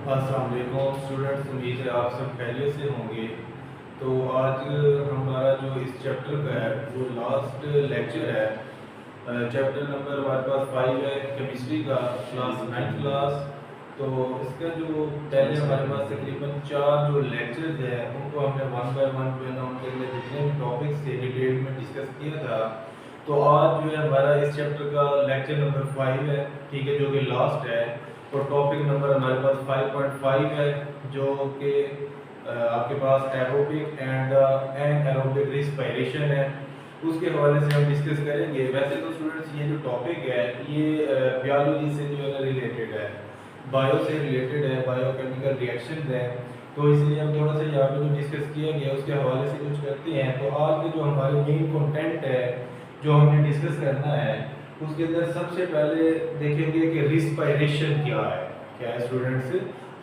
अस्सलाम वालेकुम स्टूडेंट्स, उम्मीद है आप सब खैरियत से होंगे। तो आज हमारा जो इस चैप्टर का है वो लास्ट लेक्चर है। चैप्टर नंबर हमारे पास 5 है, केमिस्ट्री का, क्लास 9th क्लास। तो इसका जो पहले हमारे पास तकरीबन 4 जो लेक्चर्स हैं उनको हमने वन बाय वन जो है ना उनके अंदर जितने भी टॉपिक्स थे डिटेल में डिस्कस किया था। तो आज जो है हमारा इस चैप्टर का लेक्चर नंबर 5 है, ठीक है, जो कि लास्ट है। और टॉपिक नंबर हमारे पास 5.5 है, जो कि आपके पास एरोबिक एंड एनारोबिक रिस्पायरेशन है। उसके हवाले से हम डिस्कस करेंगे। वैसे तो स्टूडेंट्स ये जो टॉपिक है ये बायोलॉजी से जो है रिलेटेड है, बायो से रिलेटेड है, बायोकेमिकल रिएक्शंस है। तो इसलिए हम थोड़ा सा यहाँ पे जो डिस्कस किया गया उसके हवाले से कुछ करते हैं। तो आज के जो हमारे मेन कंटेंट है जो हमने डिस्कस करना है उसके अंदर सबसे पहले देखेंगे कि रिस्पायरेशन क्या है स्टूडेंट्स।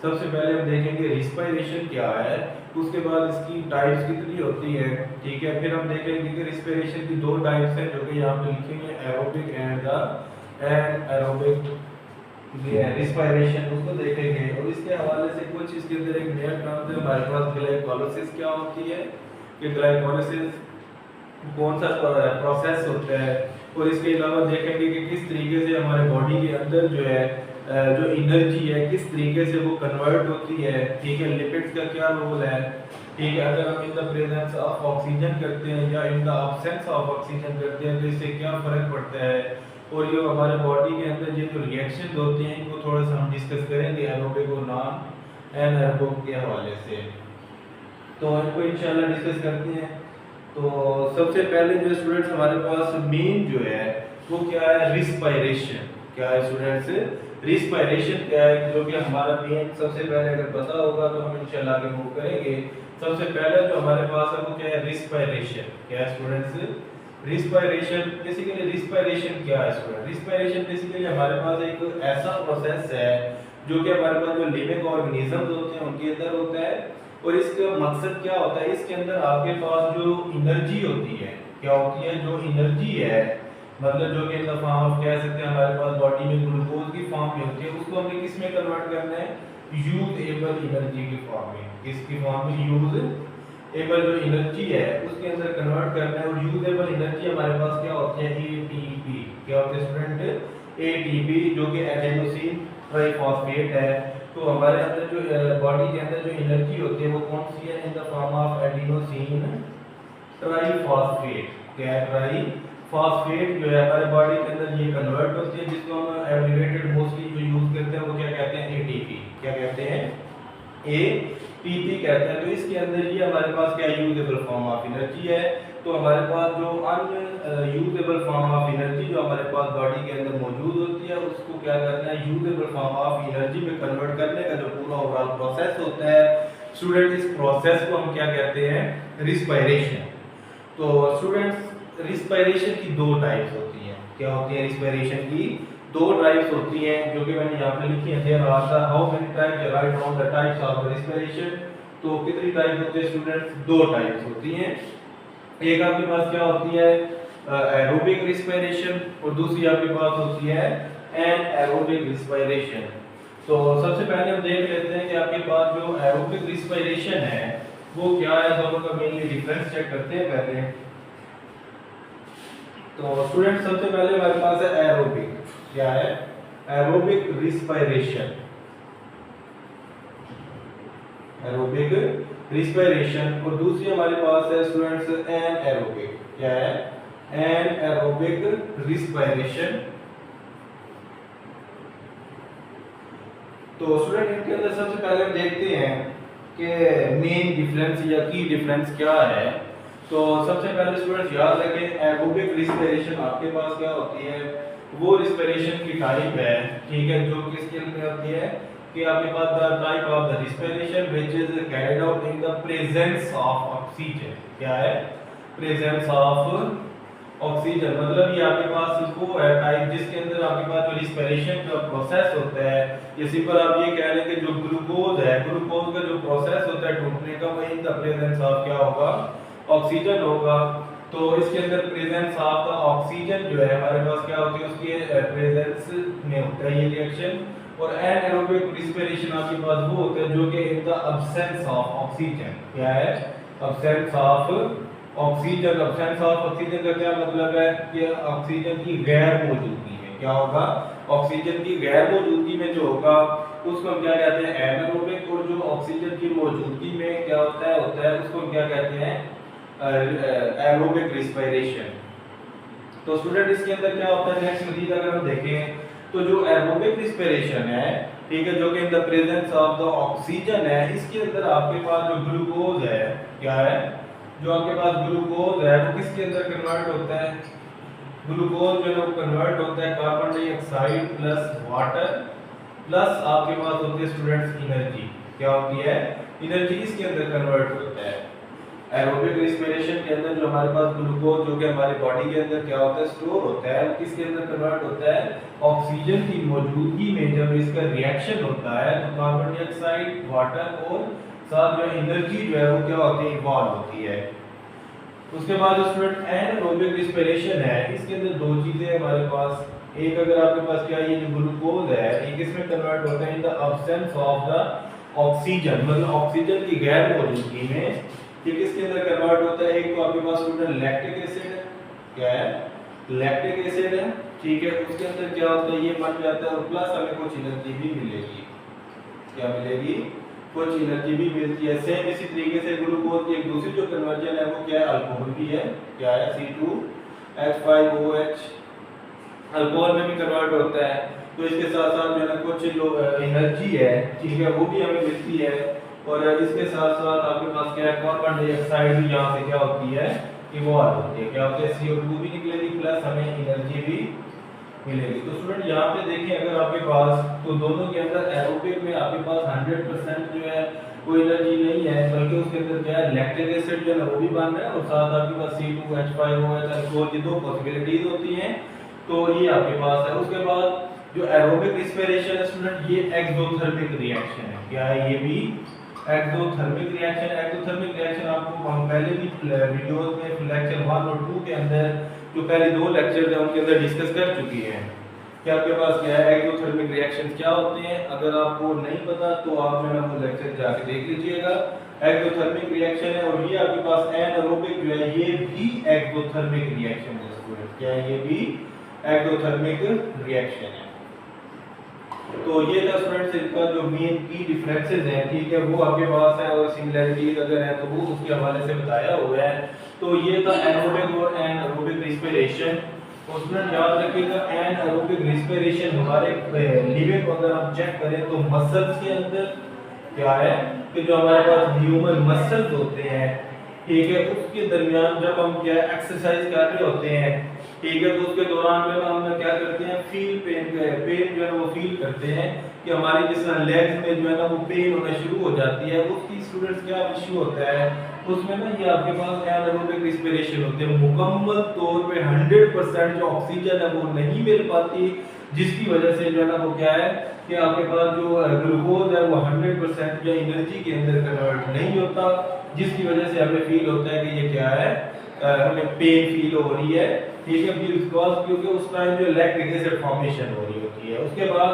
सबसे पहले हम देखेंगे रिस्पायरेशन क्या है, उसके बाद इसकी टाइप्स कितनी होती है, ठीक है। फिर हम देखेंगे कि रिस्पायरेशन की 2 टाइप्स हैं जो कि यहाँ पे लिखेंगे, एरोबिक एंड एरोबिक रिस्पायरेशन, उसको देखेंगे। और इसके हवाले से कुछ इसके अंदर एक नया टर्म है हमारे पास, ग्लाइकोलाइसिस क्या होती है, कि ग्लाइकोलाइसिस कौन सा प्रोसेस होता है। और इसके अलावा देखेंगे कि किस तरीके से हमारे बॉडी के अंदर जो है जो एनर्जी है किस तरीके से वो कन्वर्ट होती है, ठीक है। लिपिड्स का क्या रोल है, ठीक है। अगर हम इन द प्रेजेंस ऑफ ऑक्सीजन करते हैं या in the absence of oxygen करते हैं तो इससे क्या फ़र्क पड़ता है। और ये हमारे बॉडी के अंदर ये जो रिएक्शन होते हैं इनको थोड़ा सा हम डिस्कस करेंगे एरोबिक और नॉन एनारोबिक के हवाले से। तो इनको इंशाल्लाह डिस्कस करते हैं। तो सबसे पहले जो स्टूडेंट्स हमारे पास मेन जो है वो क्या है, रिस्पायरेशन। क्या है स्टूडेंट्स, रिस्पायरेशन क्या है, जो कि हमारा मेन सबसे पहले अगर पता होगा तो हम इंशाल्लाह आगे मूव करेंगे। सबसे पहले जो हमारे पास है वो क्या है, रिस्पायरेशन। क्या है स्टूडेंट्स, रिस्पायरेशन। बेसिकली रिस्पायरेशन क्या है स्टूडेंट, रिस्पायरेशन बेसिकली हमारे पास एक ऐसा प्रोसेस है जो कि हमारे पास जो लिविंग ऑर्गेनिजम्स होते हैं उनके अंदर होता है। और इसका मकसद क्या होता है, इसके अंदर आपके पास जो एनर्जी होती है, क्या होती है, जो एनर्जी है, मतलब जो कि इन द फॉर्म ऑफ कह सकते हैं हमारे पास बॉडी में ग्लूकोज की फॉर्म में होती है, उसको हमें किस में कन्वर्ट करना है, यूजेबल एनर्जी की फॉर्म में। किसकी फॉर्म में, यूजेबल जो एनर्जी है उसके अंदर कन्वर्ट करना है। और यूजेबल एनर्जी हमारे पास क्या होती है, एटीपी। क्या होती है स्टूडेंट, एटीपी, जो कि एडेनोसिन ट्राइफॉस्फेट है। तो हमारे अंदर जो बॉडी के अंदर जो एनर्जी होती है वो कौन सी है, in the form of adenosine triphosphate. क्या है, ट्राइफॉस्फेट जो है हमारे बॉडी के अंदर ये कन्वर्ट होती है, जिसको हम एब्रिविएटेड मोस्टली जो यूज करते हैं वो क्या कहते हैं, एटीपी। क्या कहते हैं, एटीपी कहते हैं। तो इसके अंदर ये हमारे पास क्या यूजेबल फॉर्म ऑफ एनर्जी है। तो हमारे पास जो अनयूजेबल फॉर्म ऑफ एनर्जी जो हमारे पास बॉडी के अंदर मौजूद होती है उसको क्या करना है, यूजेबल फॉर्म ऑफ एनर्जी में कन्वर्ट करने का जो पूरा ओवरऑल प्रोसेस होता है स्टूडेंट, इस प्रोसेस को हम क्या कहते हैं, रिस्पायरेशन। तो स्टूडेंट्स रिस्पायरेशन की 2 टाइप्स होती हैं। क्या होती है, रिस्पायरेशन की 2 टाइप्स होती हैं जो कि मैंने यहाँ पे लिखी है। There are the how many types, write down the types of respiration. तो कितनी टाइप होती है स्टूडेंट्स, 2 टाइप्स होती हैं। एक आपके पास क्या होती है, एरोबिक रिस्पायरेशन, और दूसरी आपके पास होती है एनारोबिक रिस्पायरेशन। तो सबसे पहले हम देख लेते हैं कि आपके पास जो एरोबिक रिस्पायरेशन है वो क्या है, दोनों का मेनली डिफरेंस चेक करते हैं पहले। तो स्टूडेंट सबसे पहले हमारे पास है एरोबिक। क्या है, एरोबिक रिस्पायरेशन। Aerobic respiration. और दूसरी हमारे पास है स्टूडेंट्स एनारोबिक। क्या है, एनारोबिक रिस्पायरेशन। तो स्टूडेंट इनके अंदर सबसे पहले हम देखते हैं कि मेन डिफरेंस या की डिफरेंस क्या है। तो सबसे पहले स्टूडेंट्स याद रखें, एरोबिक रिस्पायरेशन आपके पास क्या होती है, वो रिस्पायरेशन की टाइप है, ठीक है, जो किसके अंदर होती है कि आपके पास the type of the respiration which is carried out in the presence of oxygen. क्या है, प्रेजेंस ऑफ ऑक्सीजन। मतलब ये आपके पास वो है टाइप जिसके अंदर आपके पास जो रिस्पायरेशन का प्रोसेस होता है, ये सिंपल आप ये कह लें कि जो ग्लूकोज है, ग्लूकोज का जो प्रोसेस होता है टूटने का, वो इन द प्रेजेंस ऑफ क्या होगा, ऑक्सीजन होगा। तो इसके अंदर प्रेजेंस ऑफ द ऑक्सीजन जो है हमारे पास क्या होती है, उसके प्रेजेंस में होता है ये रिएक्शन। और एनारोबिक रिस्पिरेशन आपके पास वो होता है जो कि in the absence of oxygen. क्या है? Absence of oxygen. Absence of oxygen का क्या मतलब है कि ऑक्सीजन की गैर मौजूदगी में क्या होगा, ऑक्सीजन की गैर मौजूदगी में जो होगा उसको हम क्या कहते हैं? एनारोबिक। और जो ऑक्सीजन की मौजूदगी में क्या होता है उसको हम क्या कहते हैं? Aerobic respiration. तो स्टूडेंट इसके अंदर क्या होता है, नेक्स्ट मजीद अगर हम देखें तो जो एरोबिक रिस्पिरेशन है, ठीक है, जो कि इन the presence of the oxygen है, इसके अंदर आपके पास जो ग्लूकोज है, क्या है, जो आपके पास ग्लूकोज है वो किसके अंदर कन्वर्ट होता है? ग्लूकोज जो है वो कन्वर्ट होता है carbon dioxide plus water plus आपके पास होती है स्टूडेंट्स एनर्जी। क्या होती है? एनर्जी इसके अंदर कन्वर्ट होता है। एरोबिक रिस्पिरेशन के अंदर जो हमारे पास ग्लूकोज जो कि हमारी बॉडी के अंदर क्या होता है? स्टोर होता है। किसके अंदर कन्वर्ट होता है? ऑक्सीजन की मौजूदगी में जब इसका रिएक्शन होता है तो कार्बन डाइऑक्साइड, वाटर और साथ जो एनर्जी जो है वो क्या होती है? इवॉल्व होती है। उसके बाद जो स्टूडेंट एनारोबिक रिस्पिरेशन है, इसके अंदर दो चीजें हमारे पास। एक अगर आपके पास क्या ये जो ग्लूकोज है ये किसमें कन्वर्ट होता है? In the absence of the oxygen, मतलब ऑक्सीजन की गैर मौजूदगी में ये किसके अंदर कन्वर्ट होता है? एक तो आपके पास स्टूडेंट लैक्टिक एसिड है। क्या है? लैक्टिक एसिड है, ठीक है, उसके अंदर क्या होता है? ये बन जाता है और प्लस हमें कुछ एनर्जी भी मिलेगी। क्या मिलेगी? कुछ एनर्जी भी मिलती है। सेम इसी तरीके से ग्लूकोज की एक दूसरी जो कन्वर्जन है वो क्या है? अल्कोहल भी है। क्या है? C2H5OH अल्कोहल में भी कन्वर्ट होता है। तो इसके साथ साथ जो है कुछ जो एनर्जी है, ठीक है, वो भी हमें मिलती है। और इसके साथ साथ आपके पास क्या है? कार्बन डाइऑक्साइड भी यहाँ से क्या होती है? इवॉल्व होती है। क्या होती है? CO2 भी निकलेगी प्लस हमें एनर्जी भी मिलेगी। तो स्टूडेंट यहाँ पे देखें अगर आपके पास, तो दोनों के अंदर एरोबिक में आपके पास 100% जो है कोई एनर्जी नहीं है, बल्कि उसके अंदर क्या है? लैक्टिक एसिड जो है वो भी बन रहा है और साथ आपके पास C2H5OH अल्कोहल की दो पॉसिबिलिटीज होती हैं। तो ये आपके पास है। उसके बाद जो एरोबिक रिस्पिरेशन है स्टूडेंट, ये एक्सोथर्मिक रिएक्शन है। क्या है? ये भी एक्सोथर्मिक रिएक्शन। एक्सोथर्मिक रिएक्शन आपको हम पहले भी वीडियोस में लेक्चर 1 और 2 के अंदर जो पहले दो लेक्चर थे उनके अंदर डिस्कस कर चुकी है कि आपके पास क्या है? एक्सोथर्मिक रिएक्शन क्या होते हैं। अगर आपको नहीं पता तो आप जो है वो लेक्चर जाके देख लीजिएगा। एक्सोथर्मिक रिएक्शन है और ये आपके पास एनारोबिक जो है ये भी एक्सोथर्मिक रिएक्शन है स्टूडेंट। क्या है? ये भी एक्सोथर्मिक रिएक्शन है। तो ये था स्टूडेंट्स इनका जो मेन की डिफरेंसेस हैं, ठीक है, वो आपके पास है और सिमिलरिटीज अगर है तो वो उसके हवाले से बताया हुआ है। तो ये था एनारोबिक और एनारोबिक रिस्पिरेशन। तो स्टूडेंट याद रखिएगा एनारोबिक रिस्पिरेशन हमारे लिविंग को अगर हम चेक करें तो मसल्स के अंदर क्या है कि जो हमारे पास ह्यूमन मसल्स होते हैं, ठीक है, उसके दरमियान जब हम क्या एक्सरसाइज कर रहे होते हैं, ठीक है, तो उसके दौरान में हम क्या करते हैं? फील पेन जो है वो फील करते हैं कि हमारी जिस लेग्स में जो है ना वो पेन होना शुरू हो जाती है। उसकी स्टूडेंट्स क्या इशू होता है उसमें ना, ये आपके पास एनारोबिक रिस्पिरेशन होते हैं। मुकम्मल तौर पे 100% जो ऑक्सीजन है वो नहीं मिल पाती, जिसकी वजह से जो है ना वो क्या है कि आपके पास जो ग्लूकोज है वो 100% जो एनर्जी के अंदर कन्वर्ट नहीं होता, जिसकी वजह से हमें फील होता है कि ये क्या है? हमें पेन फील हो रही है, ठीक है, बिकॉज क्योंकि उस टाइम जो लैक्टिक एसिड फॉर्मेशन हो रही होती है। उसके बाद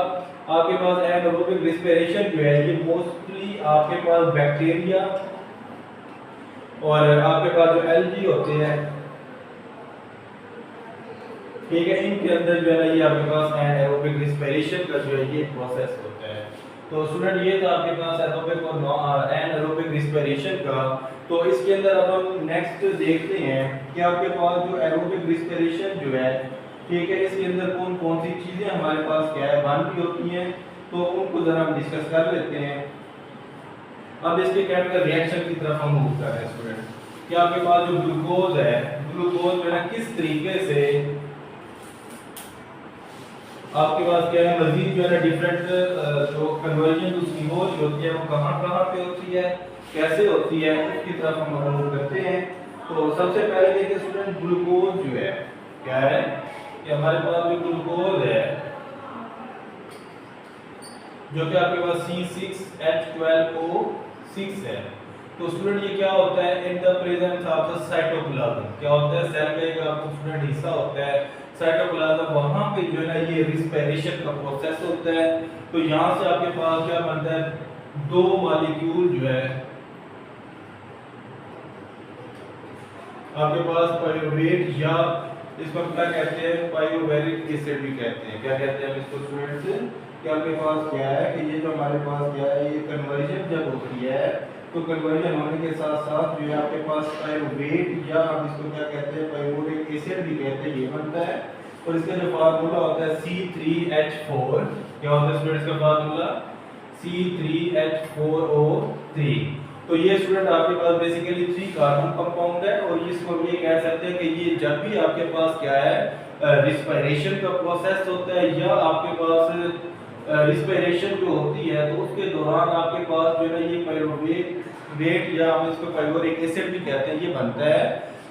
आपके पास एनारोबिक रिस्पिरेशन जो है ये मोस्टली आपके पास बैक्टीरिया और आपके पास जो एल्गी होते हैं, ठीक है, इनके अंदर जो है ना ये आपके पास एनारोबिक रिस्पिरेशन का जो है ये प्रोसेस होता है। तो स्टूडेंट ये था आपके पास एरोबिक और एनारोबिक रिस्पिरेशन का। तो इसके अंदर अब हम नेक्स्ट देखते हैं कि आपके पास जो एरोबिक रिस्पिरेशन जो है, ठीक है, इसके अंदर कौन कौन सी चीजें हमारे पास क्या है बन रही होती हैं, तो उनको जरा हम डिस्कस कर लेते हैं। अब इसके केमिकल रिएक्शन की तरफ हम मूव कर रहे हैं स्टूडेंट कि आपके पास जो ग्लूकोज है, ग्लूकोज जो है किस तरीके से आपके पास क्या है मजीद जो है ना डिफरेंट जो कन्वर्जन उसकी हो होती है वो कहाँ पे होती है, कैसे होती है, उसकी तरफ हम मूव करते हैं। तो सबसे पहले देखिए स्टूडेंट ग्लूकोज जो है क्या है कि हमारे पास जो ग्लूकोज है जो कि आपके पास C6H12O6 है, तो स्टूडेंट ये क्या होता है, इन the presence of the cytoplasm, क्या होता है, सेल का एक आपको स्टूडेंट हिस्सा होता है साइटोप्लाज्म, वहां पे जो है ना ये रिस्पिरेशन का प्रोसेस होता है। तो यहां से आपके पास क्या बनता है, दो मॉलिक्यूल जो है आपके पास पाइरुवेट या इसको हम क्या कहते हैं, पाइरुवेरिक एसिड भी कहते हैं। क्या कहते हैं हम इसको स्टूडेंट्स, कि आपके पास क्या है कि ये जो हमारे पास क्या है, ये कन्वर्जन जब होती है तो कन्वर्जन होने के साथ साथ जो है आपके पास पाइरुवेट या हम इसको क्या कहते हैं, पाइरुवेरिक एसिड भी कहते हैं, ये बनता है। और इसका जो फार्मूला होता है C3H4, क्या होता है स्टूडेंट्स का फार्मूला, C3H4O3। तो ये स्टूडेंट आपके पास बेसिकली 3 कार्बन कंपाउंड है, और इसको हम ये कह सकते हैं कि ये जब भी आपके पास क्या है, रिस्पिरेशन का प्रोसेस होता है या आपके पास रिस्पिरेशन जो होती है तो उसके दौरान आपके पास जो है ये पाइरुवेट या हम इसको पाइरुवेरिक एसिड भी कहते हैं, ये बनता है।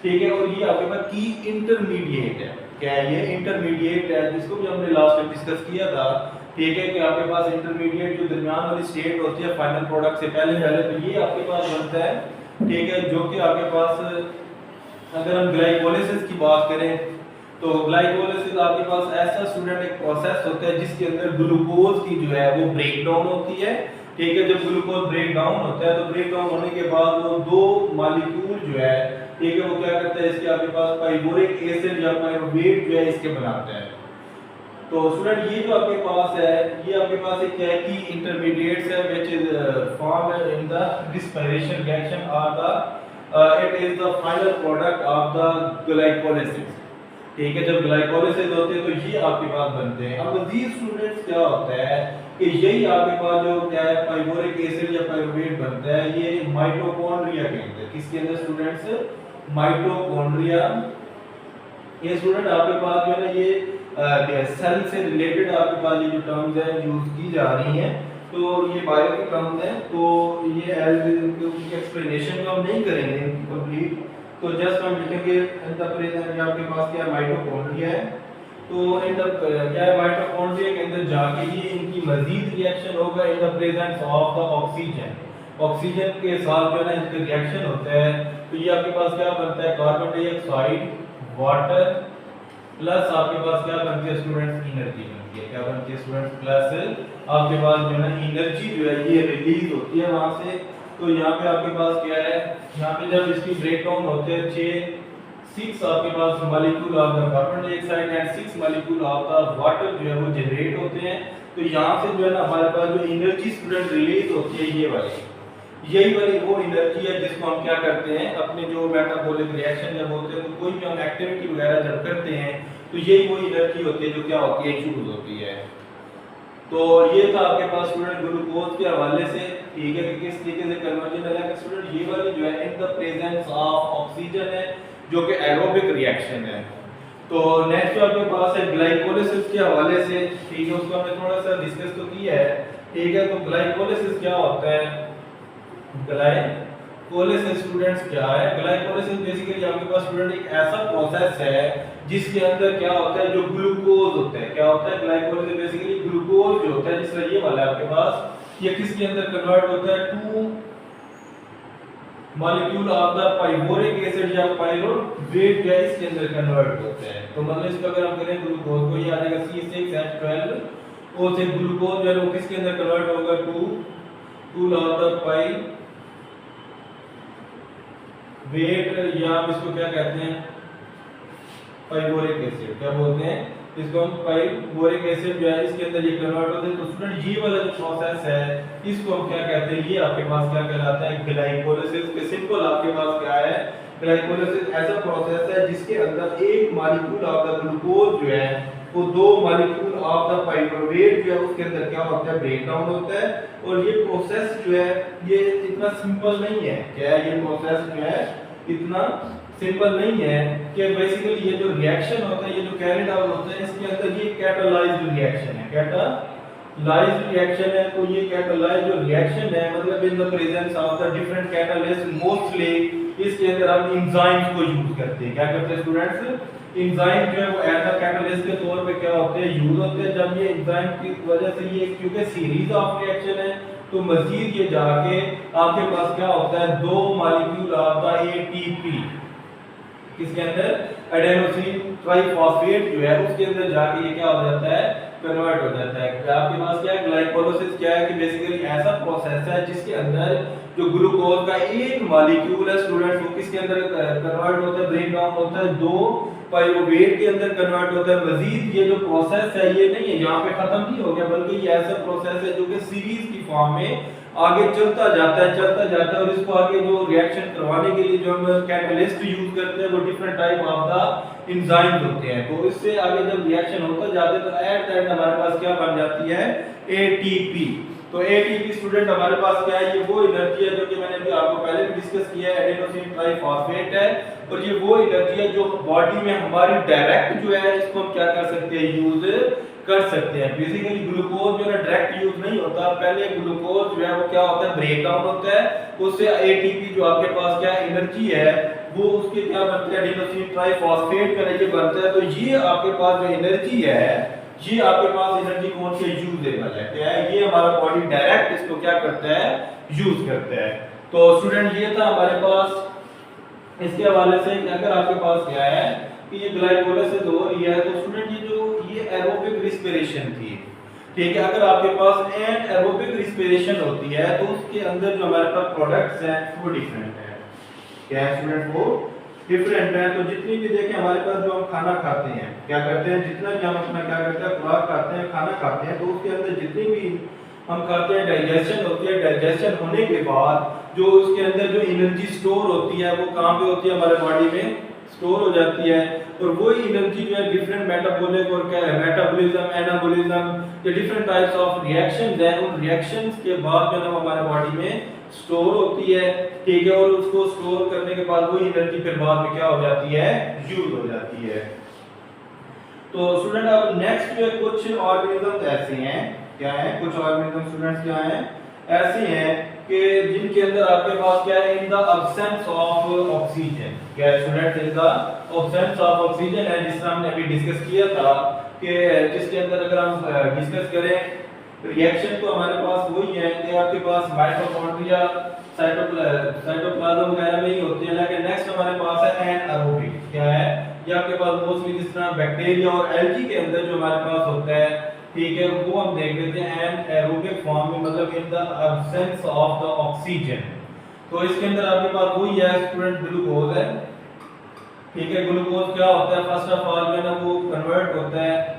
ठीक है, और ये आपके पास की इंटरमीडिएट है। क्या है ये, इंटरमीडिएट है, जिसको भी हमने लास्ट में डिस्कस किया था। ठीक है, कि आपके पास इंटरमीडिएट जो दरमियान वाली स्टेट होती है फाइनल प्रोडक्ट से पहले पहले, तो ये आपके पास बनता है। ठीक है, जो कि आपके पास अगर हम ग्लाइकोलिसिस की बात करें तो ग्लाइकोलिसिस आपके पास ऐसा स्टूडेंट एक प्रोसेस होता है जिसके अंदर ग्लूकोज की जो है वो ब्रेक डाउन होती है। ठीक है, जब ग्लूकोज ब्रेक डाउन होता है तो ब्रेक डाउन होने के बाद वो दो मॉलिक्यूल जो है, ठीक है, वो क्या करता है, इसके आपके पास पाइरुवेट एसिड या पाइरुवेट जो है इसके बनाता है। तो स्टूडेंट ये जो आपके पास है, ये आपके पास एक क्या है कि इंटरमीडिएट्स है which is formed in the respiration reaction और the it is the final product of the glycolysis. ठीक है, जब ग्लाइकोलिसिस होते हैं तो ये आपके पास बनते हैं। अब मजीद स्टूडेंट्स क्या होता है कि यही आपके पास जो क्या है पाइरुवेट एसिड या पाइरुवेट बनता है, ये माइटोकॉन्ड्रिया के अंदर, किसके अंदर स्टूडेंट्स, माइटोकॉन्ड्रिया। ये स्टूडेंट आपके पास जो है ना ये सेल से रिलेटेड आपके पास ये जो टर्म्स हैं यूज की जा रही हैं, तो ये बायो के टर्म्स हैं, तो ये एज उनकी एक्सप्लेनेशन तो हम नहीं करेंगे कंप्लीट, तो जस्ट हम लिखेंगे इन द प्रेजेंस आपके पास क्या माइटोकॉन्ड्रिया है। तो इन द क्या है माइटोकॉन्ड्रिया के अंदर जाके ये इनकी मजीद रिएक्शन होगा इन the presence of the oxygen. Oxygen के साथ जो है ना इनका रिएक्शन होता है, तो ये आपके पास क्या बनता है, कार्बन डाइऑक्साइड, वाटर प्लस आपके पास क्या बनती है स्टूडेंट्स, एनर्जी बनती है। क्या बनती है स्टूडेंट्स, प्लस आपके पास जो है ना एनर्जी जो है ये रिलीज होती है वहां से। तो यहाँ पे आपके पास क्या है, यहाँ पे जब इसकी ब्रेक डाउन होते हैं 6 आपके पास molecule of the carbon dioxide and 6 molecule of the water जो है वो जनरेट होते हैं। तो यहाँ से जो है ना हमारे पास जो एनर्जी स्टूडेंट रिलीज होती है ये वाली, यही वाली वो एनर्जी है जिसको हम क्या करते हैं, अपने जो मेटाबॉलिक रिएक्शन जब होते हैं तो कोई भी हम एक्टिविटी वगैरह जब करते हैं तो यही वो एनर्जी होती है जो क्या होती है, यूज होती है। तो ये था आपके पास स्टूडेंट ग्लूकोज के हवाले से। ठीक है, कि किस तरीके से कन्वर्जन है स्टूडेंट, ये वाली जो है इन द प्रेजेंस ऑफ ऑक्सीजन है जो कि एरोबिक रिएक्शन है। तो नेक्स्ट आपके पास है ग्लाइकोलिसिस के हवाले से। ठीक है, उसको हमने थोड़ा सा डिस्कस तो किया है। ठीक है, तो ग्लाइकोलिसिस क्या होता है, ग्लाइकोलिसिस स्टूडेंट्स क्या है, ग्लाइकोलिसिस बेसिकली आपके पास स्टूडेंट एक ऐसा प्रोसेस है जिसके अंदर क्या होता है, जो ग्लूकोज होता है, क्या होता है ग्लाइकोलिसिस बेसिकली ग्लूकोज जो होता है, जिसका ये वाला आपके पास ये किसके अंदर कन्वर्ट होता है, 2 molecule of the pyruvate acid या पाइरुवेट गैस के अंदर कन्वर्ट होते हैं। तो मतलब इसका अगर हम करें ग्लूकोज को, ये आ जाएगा C6H12 O से ग्लूकोज जो है वो किसके अंदर कन्वर्ट होगा, 2 ऑफ द पाइरुवेट या हम इसको क्या कहते हैं, पाइरुवेट एसिड, क्या बोलते हैं इसको हम, पाइरुवेट एसिड जो है इसके अंदर ये कन्वर्ट होते हैं। तो स्टूडेंट ये वाला जो प्रोसेस है इसको हम क्या कहते हैं, ये आपके पास क्या कहलाता है, ग्लाइकोलिसिस। के सिंपल आपके पास क्या है, ग्लाइकोलिसिस ऐसा प्रोसेस है जिसके अंदर एक मॉलिक्यूल ऑफ द ग्लूकोज जो है वो 2 मॉलिक्यूल ऑफ द पाइरुवेट जो है उसके अंदर क्या होता है, ब्रेक डाउन होता है। और ये प्रोसेस जो है ये इतना सिंपल नहीं है। क्या है, ये प्रोसेस जो है इतना सिंपल नहीं है कि बेसिकली ये जो रिएक्शन होता है, ये जो कैरिड आउट होता है, इसके अंदर ये कैटालाइज्ड रिएक्शन है, कैटालाइज्ड रिएक्शन है। तो ये कैटालाइज्ड जो रिएक्शन है मतलब इन the presence of the different catalyst, mostly इसके अंदर हम एंजाइम्स को यूज करते हैं। क्या करते हैं स्टूडेंट्स, एंजाइम जो है वो एज अ कैटालिस्ट के तौर पे क्या होते हैं, यूज होते हैं। जब ये एंजाइम की वजह से ये क्योंकि सीरीज ऑफ रिएक्शन है तो मजीद ये जाके आपके पास क्या होता है, 2 मॉलिक्यूल आता है एटीपी, किसके अंदर एडेनोसिन ट्राइफॉस्फेट जो है उसके अंदर जाके ये क्या हो जाता है, कन्वर्ट हो जाता है। आपके पास क्या है, ग्लाइकोलाइसिस क्या है कि बेसिकली ऐसा प्रोसेस है जिसके अंदर जो ग्लूकोज का एक मॉलिक्यूल है स्टूडेंट्स वो किसके अंदर कन्वर्ट होता है, ब्रेक डाउन होता है, 2 पाइरुवेट के अंदर कन्वर्ट होता है। मजीद ये जो प्रोसेस है ये नहीं है यहाँ पे खत्म नहीं हो गया, बल्कि ये ऐसा प्रोसेस है जो कि सीरीज की फॉर्म में आगे चलता जाता है और इसको आगे जो रिएक्शन करवाने के लिए जो हम कैटलिस्ट यूज करते हैं वो different type of the enzymes होते हैं। तो इससे आगे जब रिएक्शन होता जाता है तो एट द एंड हमारे पास क्या बन जाती है, एटीपी। तो एटीपी स्टूडेंट हमारे पास क्या है, ये वो एनर्जी है जो कि मैंने अभी आपको पहले भी डिस्कस किया है, एडेनोसिन ट्राइफॉस्फेट है, और ये वो एनर्जी है जो बॉडी में हमारी डायरेक्ट जो है इसको हम क्या कर सकते हैं, यूज कर सकते हैं। बेसिकली ग्लूकोज जो है डायरेक्ट यूज नहीं होता, पहले ग्लूकोज जो है वो क्या होता है, ब्रेक डाउन होता है, उससे एटीपी जो आपके पास क्या एनर्जी है वो उसके क्या बनता है, एडेनोसिन ट्राइफॉस्फेट का ये बनता है। तो ये आपके पास जो एनर्जी है ये आपके पास एनर्जी कौन सी यूजेबल है, क्या है, ये हमारा बॉडी डायरेक्ट इसको क्या करता है, यूज करता है। तो स्टूडेंट ये था हमारे पास इसके हवाले से कि अगर आपके पास क्या है कि ये ग्लाइकोलाइसिस हो रही है तो स्टूडेंट ये एरोबिक रिस्पिरेशन थी, ठीक है। अगर आपके पास एनाएरोबिक रिस्पिरेशन होती है तो उसके अंदर जो हमारे पास प्रोडक्ट्स हैं वो डिफरेंट है, क्या है स्टूडेंट, वो डिफरेंट है। तो जितनी भी देखें हमारे पास जो हम खाना खाते हैं क्या करते हैं, जितना भी हम अपना क्या करते हैं खुराक खाते हैं, खाना खाते हैं, तो उसके अंदर जितनी भी हम खाते हैं डाइजेशन होती है, डाइजेशन होने के बाद जो उसके अंदर जो एनर्जी स्टोर होती है वो कहाँ पे होती है, हमारे बॉडी में स्टोर हो जाती है। और वही एनर्जी जो है डिफरेंट मेटाबॉलिक और क्या है, मेटाबॉलिज्म, एनाबॉलिज्म, ये डिफरेंट टाइप्स ऑफ रिएक्शंस हैं, उन रिएक्शंस के बाद जो है हमारे बॉडी में स्टोर होती है, ठीक है। और उसको स्टोर करने के बाद वही एनर्जी फिर बाद में क्या हो जाती है, यूज हो जाती है। तो स्टूडेंट अब नेक्स्ट जो कुछ ऑर्गेनिज्म ऐसे हैं, क्या है, कुछ ऑर्गेनिज्म स्टूडेंट्स क्या हैं, ऐसे हैं कि जिनके अंदर आपके पास क्या है, इन द एब्सेंस ऑफ ऑक्सीजन, क्या है student, in the absence of oxygen है, जिसका हमने अभी डिस्कस किया था कि जिसके अंदर अगर हम डिस्कस करें रिएक्शन तो हमारे पास वही है कि आपके पास माइटोकॉन्ड्रिया, साइटोप्लाज्म वगैरह में ही होते हैं। लेकिन नेक्स्ट हमारे पास है एनाएरोबिक, क्या है, ये आपके पास मोस्टली जिस तरह बैक्टीरिया और एल्गी के अंदर जो हमारे पास होता है, ठीक है, वो हम देख लेते हैं एनाएरोबिक फॉर्म में, मतलब इन the absence of the oxygen. तो इसके अंदर आपके पास वही है स्टूडेंट, ग्लूकोज है, ठीक है। ग्लूकोज क्या होता है, फर्स्ट ऑफ ऑल जो है वो कन्वर्ट होता है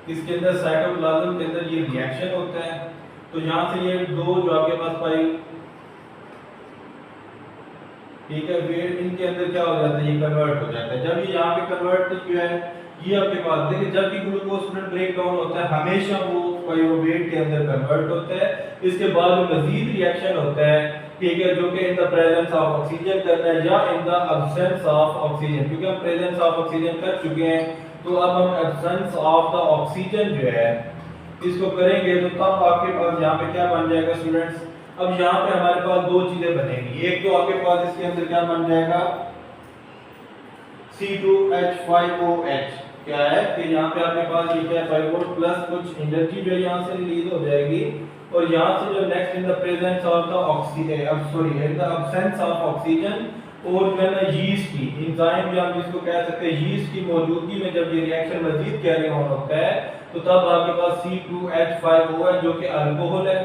इसके अंदर साइटोप्लाज्म के अंदर, ये रिएक्शन होता है। तो यहाँ से ये दो जो आपके पास पाई, ठीक है, वेट इनके अंदर क्या हो जाता है, ये कन्वर्ट हो जाता है। जब ये यहाँ पे कन्वर्ट जो है ये आपके पास देखिए, जब भी ग्लूकोज स्टूडेंट ब्रेक डाउन होता है हमेशा वो पाइरुवेट के अंदर कन्वर्ट होता है। इसके बाद मजीद रिएक्शन होता है, ठीक है, जो कि इन द प्रेजेंस ऑफ ऑक्सीजन करना है या in the absence of oxygen, क्योंकि हम प्रेजेंस ऑफ ऑक्सीजन कर चुके हैं तो अब हम एब्सेंस ऑफ द ऑक्सीजन जो है इसको करेंगे। तो तब आपके पास यहाँ पे क्या बन जाएगा स्टूडेंट्स, अब यहाँ पे हमारे पास दो चीजें बनेंगी। एक तो आपके पास इसके अंदर क्या बन जाएगा, C2H5OH, क्या है कि यहाँ पे आपके पास ये क्या है, 5 प्लस कुछ एनर्जी जो है यहाँ से रिलीज हो जाएगी, और यहाँ से जो next in the presence of the oxygen, अब sorry in the absence of oxygen, और जो है ना यीस्ट की एंजाइम जो हम जिसको कह सकते हैं यीस्ट की मौजूदगी में जब ये रिएक्शन मजीद कैरी ऑन होता है तो तब आपके पास C2H5OH जो कि अल्कोहल है,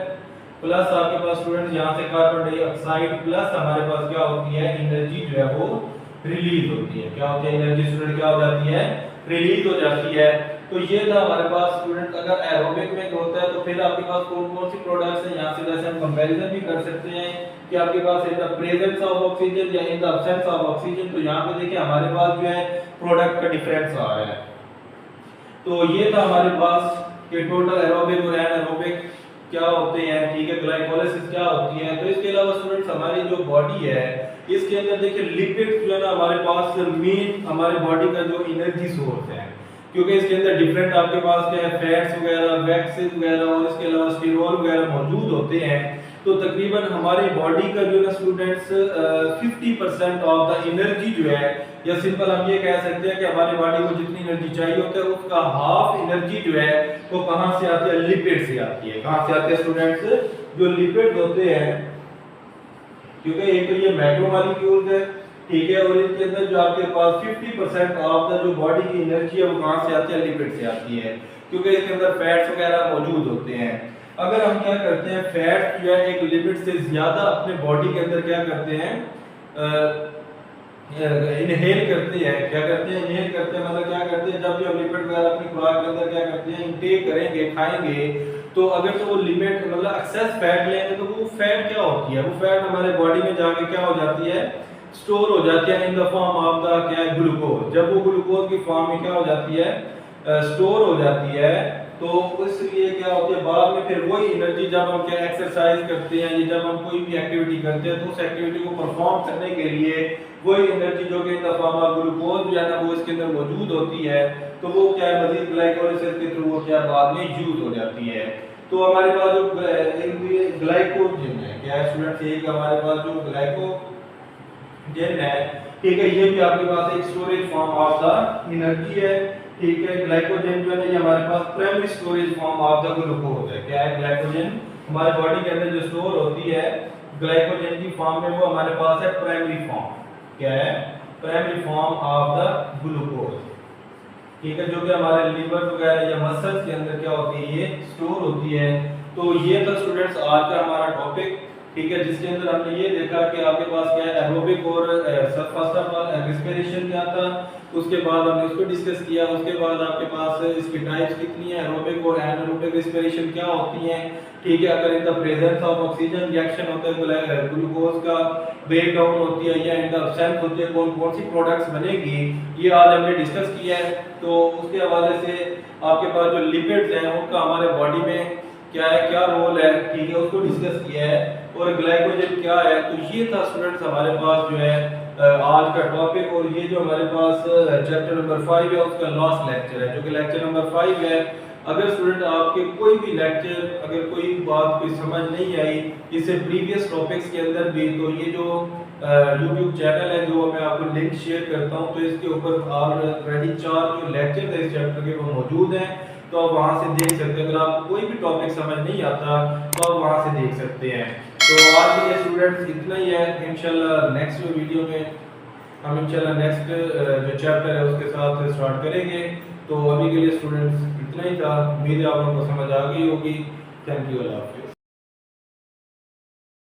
प्लस आपके पास स्टूडेंट्स यहाँ से कार्बन डाइऑक्साइड, प्लस हमारे पास क्या होती है, एनर्जी जो है वो रिलीज होती है। क्या होती है, एनर्जी स्टूडेंट क्या हो जाती है, रिलीज हो जाती है। तो ये था हमारे पास स्टूडेंट, अगर एरोबिक में होता है तो फिर आपके पास कौन कौन सी प्रोडक्ट्स हैं, यहाँ से जैसे हम कंपैरिजन भी कर सकते हैं कि आपके पास in the presence of oxygen या in the absence of oxygen. तो यहाँ पे देखिए हमारे पास जो है प्रोडक्ट का डिफरेंस आ रहा है। तो ये था हमारे पास कि टोटल एरोबिक और एनारोबिक क्या होते हैं, ठीक है, ग्लाइकोलाइसिस क्या होती है। तो इसके अलावा स्टूडेंट्स हमारी जो बॉडी है इसके अंदर देखिए लिपिड्स जो है ना हमारे पास मेन हमारे बॉडी का जो एनर्जी सोर्स है, क्योंकि इसके अंदर डिफरेंट आपके पास क्या है, फैट्स वगैरह, वैक्सेस वगैरह और इसके अलावा स्टेरॉल वगैरह मौजूद होते हैं। तो तकरीबन हमारी बॉडी का जो है स्टूडेंट्स 50% ऑफ द एनर्जी जो है, या सिंपल हम ये कह सकते हैं कि हमारी बॉडी को जितनी एनर्जी चाहिए होता है उसका हाफ एनर्जी जो है वो कहां से आती है? लिपिड से आती है। कहां से आते हैं स्टूडेंट्स? जो लिपिड होते हैं, क्योंकि एक तो ये मैक्रोमोलेक्यूल्स है, ठीक है, और इनके अंदर जो आपके पास 50% ऑफ द जो बॉडी की एनर्जी है वो कहां से आती है? लिपिड से आती है, क्योंकि इसके अंदर फैट्स वगैरह मौजूद होते हैं। अगर हम क्या करते हैं, फैट जो है एक लिमिट से ज्यादा अपने बॉडी के अंदर क्या करते हैं, इनहेल करते हैं। क्या करते हैं? इनहेल करते हैं, मतलब क्या करते हैं, जब भी हम लिपिड वगैरह अपनी खुराक के अंदर क्या करते हैं, इनटेक करेंगे, खाएंगे, तो अगर तो वो लिमिट मतलब एक्सेस फैट लेंगे तो वो फैट क्या होती है, वो फैट हमारे बॉडी में जाके क्या हो जाती है? स्टोर हो जाती है in the form of the क्या है? ग्लूकोज। जब वो ग्लूकोज की फॉर्म में क्या हो जाती है? स्टोर हो जाती है, तो इसलिए क्या होती है बाद में फिर वही एनर्जी जब हम क्या एक्सरसाइज करते हैं या जब हम कोई भी एक्टिविटी करते हैं तो उस एक्टिविटी को परफॉर्म करने के लिए वही एनर्जी जो कि in the form of glucose जो है ना वो इसके अंदर मौजूद होती है, तो वो क्या है मजीद ग्लाइकोलाइसिस के थ्रू वो क्या बाद में यूज हो जाती है। तो हमारे पास जो ग्लाइकोजन है, क्या है स्टूडेंट्स, एक हमारे पास जो ग्लाइकोजन है, ठीक है, ये भी आपके पास एक storage form of the energy है, ठीक है। ग्लाइकोजन जो है ये हमारे पास primary storage form of the glucose है। क्या है? ग्लाइकोजन हमारे बॉडी के अंदर जो स्टोर होती है ग्लाइकोजन की फॉर्म में, वो हमारे पास है प्राइमरी फॉर्म। क्या है? Primary form of the glucose, ठीक है, जो कि हमारे लीवर वगैरह या मसल्स के अंदर क्या होती है? ये स्टोर होती है। तो ये था स्टूडेंट्स आज का हमारा टॉपिक, ठीक है, जिसके अंदर हमने ये देखा कि आपके पास क्या है एरोबिक और फर्स्ट ऑफ ऑल रेस्पिरेशन क्या था, उसके बाद हमने उसको डिस्कस किया, उसके बाद आपके पास इसकी टाइप्स कितनी है, एरोबिक और एनारोबिक रेस्पिरेशन क्या होती हैं, ठीक है, अगर इन the presence of oxygen reaction होता है ग्लूकोज का ब्रेक डाउन होती है या इन द एब्सेंस होती है, कौन कौन सी प्रोडक्ट्स बनेगी, ये आज हमने डिस्कस किया है। तो उसके हवाले से आपके पास जो लिपिड्स हैं उनका हमारे बॉडी में क्या है, क्या रोल है, ठीक है, उसको डिस्कस किया है, और ग्लाइकोजन क्या है। तो ये था स्टूडेंट्स हमारे पास जो है आज का टॉपिक, और ये जो हमारे पास चैप्टर नंबर 5 है उसका लास्ट लेक्चर है, जो कि लेक्चर नंबर 5 है। अगर स्टूडेंट आपके कोई भी लेक्चर, अगर कोई बात कोई समझ नहीं आई इससे प्रीवियस टॉपिक्स के अंदर भी, तो ये जो YouTube चैनल है जो मैं आपको लिंक शेयर करता हूँ, तो इसके ऊपर ऑलरेडी 4 जो लेक्चर है इस चैप्टर के वो मौजूद हैं, तो आप वहाँ से देख सकते हैं। अगर आपको कोई भी टॉपिक समझ नहीं आता तो आप वहाँ से देख सकते हैं। तो आज के लिए स्टूडेंट्स इतना ही है। इंशाल्लाह नेक्स्ट वीडियो में हम इंशाल्लाह नेक्स्ट जो चैप्टर है उसके साथ स्टार्ट करेंगे। तो अभी के लिए स्टूडेंट्स इतना ही था, उम्मीद है आप लोगों को समझ आ गई होगी। थैंक यू, अल्लाह हाफिज़।